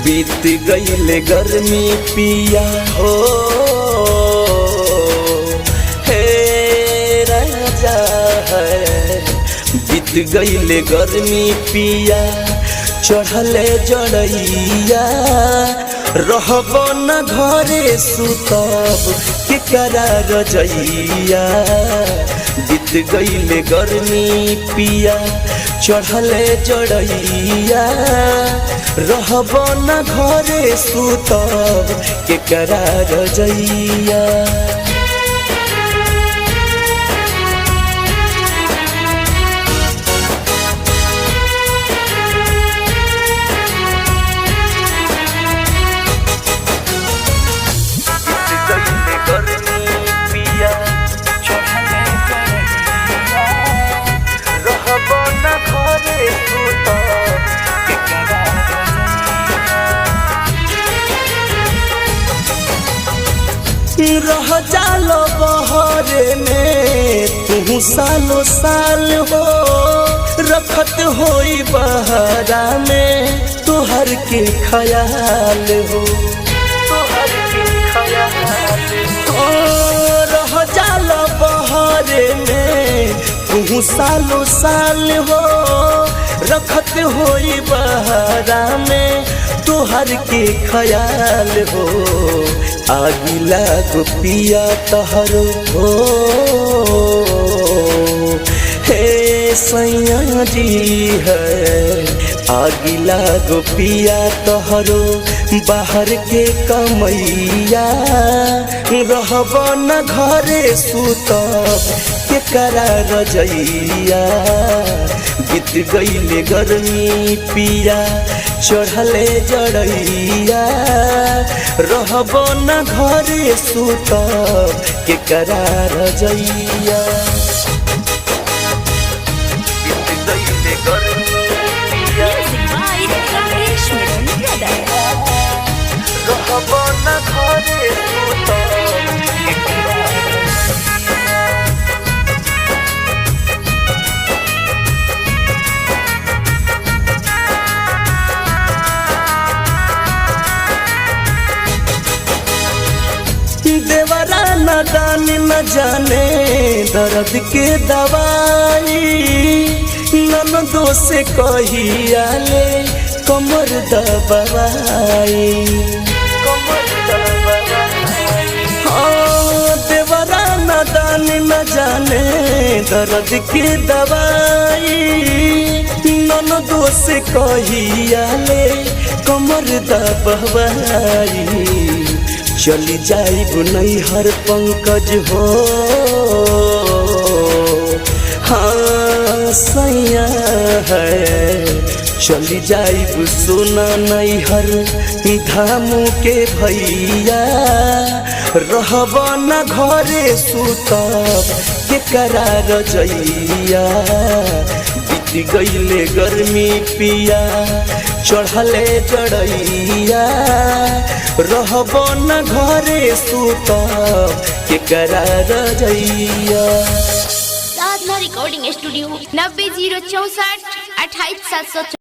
बीत गईले गर्मी पिया हो हे राजा है। बीत गईले गर्मी पिया चढ़ले जड़ैया रहब न घरे सुतब केकरा रजैया। बीत गईले गर्मी पिया चढ़ले जड़ैया रहब न घरे सुतब केकरा रजैया। रह जालो बहरे में तू सालो साल हो रखत होई बहरा में तोहर के ख्याल हो। रह जालो बहरे में तू सालो साल हो रखत होई बहरा में तोहर के ख्याल हो। आगिला गो पिया तहर हो हे सैया जी है। आगिला गो पिया तहरो बाहर के कमैया रहब न घरे सुतब केकरा रजैया। बीत गईले गर्मी पिया चढ़ले जड़ैया रहब न घरे सुतब केकरा रजैया। बीत गईले गर्मी पिया रहब न घरे सुतब केकरा देवरा नादान न जाने दर्द के दवाई ननदों से कहिया ले कमर दबाई। हाँ देवरा नादान न जाने दर्द के दवाई ननदों से कहिया ले कमर दबाई। चली जाइब नैहर पंकज हो हाँ सैया है। चली जाइब सोना नैहर धामू के भैया रहब न घरे सुतब केकरा रजैया। बीत गईले गर्मी पिया चढ़ले जड़ैया रहब न घरे सुतब केकरा रजैया। साधना रिकॉर्डिंग स्टूडियो 90 064 28 700।